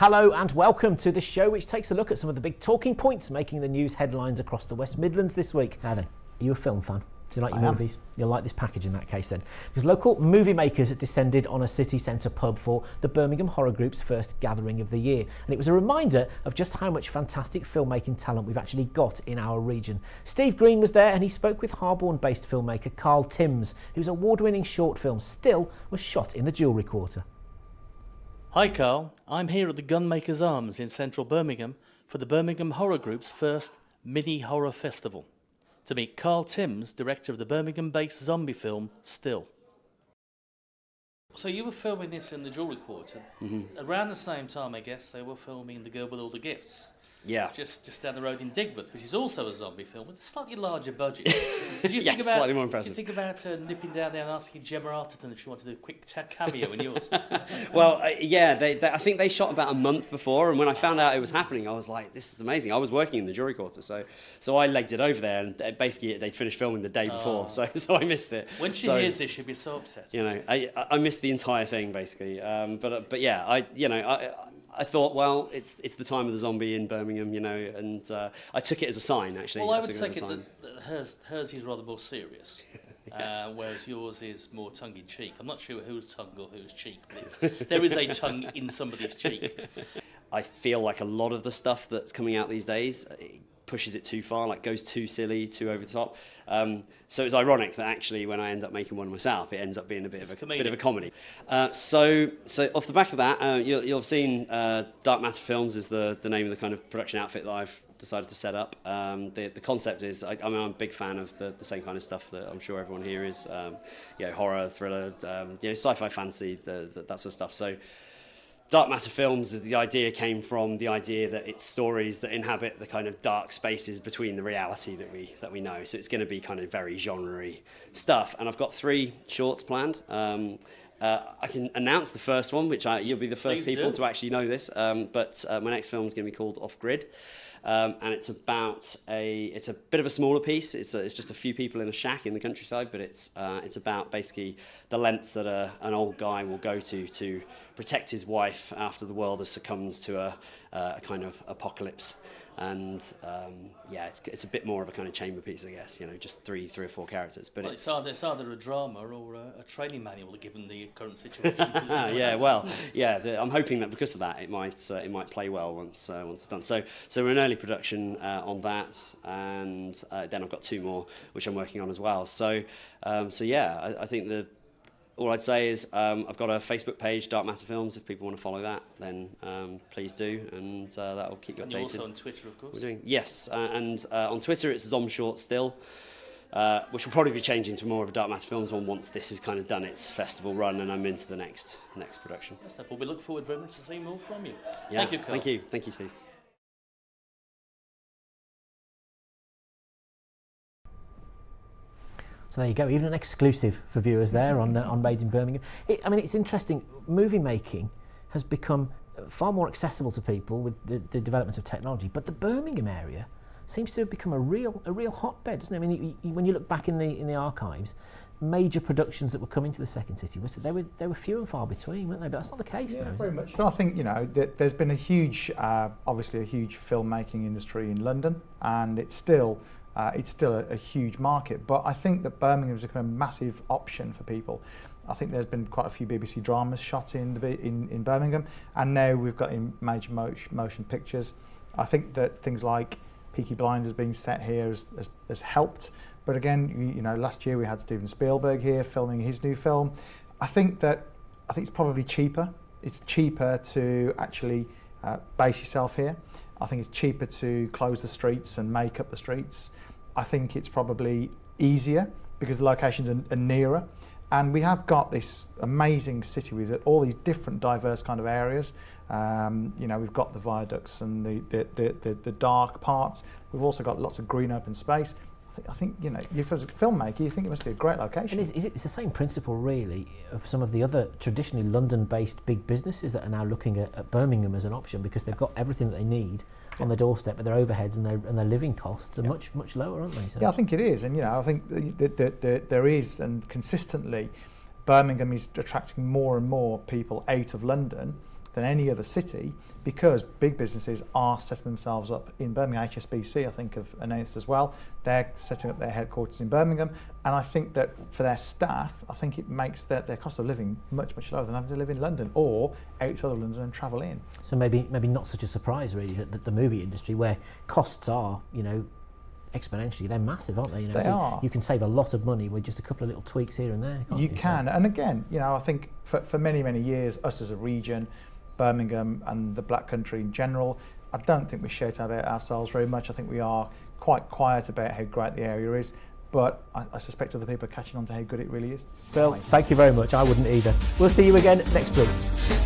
Hello and welcome to the show which takes a look at some of the big talking points making the news headlines across the West Midlands this week. Now then, are you a film fan? Do you like your movies? You'll like this package in that case then. Because local movie makers had descended on a city centre pub for the Birmingham Horror Group's first gathering of the year. And it was a reminder of just how much fantastic filmmaking talent we've actually got in our region. Steve Green was there and he spoke with Harborne-based filmmaker Carl Timms, whose award-winning short film Still was shot in the Jewellery Quarter. Hi Carl, I'm here at the Gunmakers Arms in central Birmingham for the Birmingham Horror Group's first mini horror festival to meet Carl Timms, director of the Birmingham-based zombie film Still. So you were filming this in the Jewellery Quarter. Around the same time, I guess, they were filming The Girl with All the Gifts. Yeah. Just down the road in Digbeth, which is also a zombie film with a slightly larger budget. Did you think Yes, about, slightly more impressive. Did you think about nipping down there and asking Gemma Arterton if she wanted a quick cameo in yours? Well, yeah, I think they shot about a month before, and when I found out it was happening, I was like, this is amazing. I was working in the Jewellery Quarter, so I legged it over there, and basically they'd finished filming the day before, so I missed it. When she hears this, she'll be so upset. You know, I missed the entire thing, basically. But yeah, I thought, well, it's the time of the zombie in Birmingham, you know, and I took it as a sign, actually. Well, I would take it that hers is rather more serious, Yes. whereas yours is more tongue-in-cheek. I'm not sure whose tongue or whose cheek, but there is a tongue in somebody's cheek. I feel like a lot of the stuff that's coming out these days pushes it too far, like goes too silly, too over the top. So it's ironic that actually when I end up making one myself, it ends up being a bit of a comedy. So off the back of that, you'll have seen Dark Matter Films is the name of the kind of production outfit that I've decided to set up. The concept is, I'm a big fan of the same kind of stuff that I'm sure everyone here is, horror, thriller, sci-fi, fantasy, that sort of stuff. So Dark Matter Films, the idea came from the idea that it's stories that inhabit the kind of dark spaces between the reality that we know. So it's going to be kind of very genre-y stuff. And I've got 3 shorts planned. I can announce the first one, which you'll be the first people to actually know this. But my next film is going to be called Off Grid. And it's a bit of a smaller piece. It's just a few people in a shack in the countryside, but it's about basically the lengths that an old guy will go to protect his wife after the world has succumbed to a kind of apocalypse. And it's a bit more of a kind of chamber piece, I guess. You know, just three or four characters. But it's either a drama or a training manual, given the current situation. I'm hoping that because of that, it might play well once it's done. So we're in early production on that, and then I've got 2 more which I'm working on as well. I think all I'd say is I've got a Facebook page, Dark Matter Films. If people want to follow that, then please do, and that will keep you updated. And you're also on Twitter, of course. Yes, and on Twitter it's Zomshort Still, which will probably be changing to more of a Dark Matter Films one once this has kind of done its festival run and I'm into the next production. Yes, well, we look forward very much to seeing more from you. Yeah, thank you, Carl. Thank you, Steve. So there you go, even an exclusive for viewers there on Made in Birmingham. It's interesting, movie making has become far more accessible to people with the development of technology, but the Birmingham area seems to have become a real hotbed, doesn't it? I mean, when you look back in the archives, major productions that were coming to the second city, they were few and far between, weren't they? But that's not the case now. Very much. So I think, there's been a huge, obviously a huge filmmaking industry in London, and it's still a huge market, but I think that Birmingham has become a massive option for people. I think there's been quite a few BBC dramas shot in Birmingham, and now we've got in major motion pictures. I think that things like Peaky Blinders being set here has helped. But again, last year we had Steven Spielberg here filming his new film. I think it's probably cheaper. It's cheaper to actually base yourself here. I think it's cheaper to close the streets and make up the streets. I think it's probably easier because the locations are nearer. And we have got this amazing city with all these different diverse kind of areas. We've got the viaducts and the dark parts. We've also got lots of green open space. I think if as a filmmaker, you think it must be a great location. And it's the same principle, really, of some of the other traditionally London-based big businesses that are now looking at Birmingham as an option because they've got everything that they need on the doorstep, but their overheads and their living costs are much lower, aren't they? So yeah, I think it is, and I think that there is, and consistently, Birmingham is attracting more and more people out of London than any other city because big businesses are setting themselves up in Birmingham. HSBC, I think, have announced as well. They're setting up their headquarters in Birmingham, and I think that for their staff, I think it makes their cost of living much, much lower than having to live in London or outside of London and travel in. So maybe not such a surprise really that the movie industry, where costs are, exponentially, they're massive, aren't they? They are. You can save a lot of money with just a couple of little tweaks here and there. You can, and again, I think for many, many years, us as a region, Birmingham and the Black Country in general, I don't think we shout out ourselves very much. I think we are quite quiet about how great the area is, but I suspect other people are catching on to how good it really is. Phil, thank you very much. I wouldn't either. We'll see you again next week.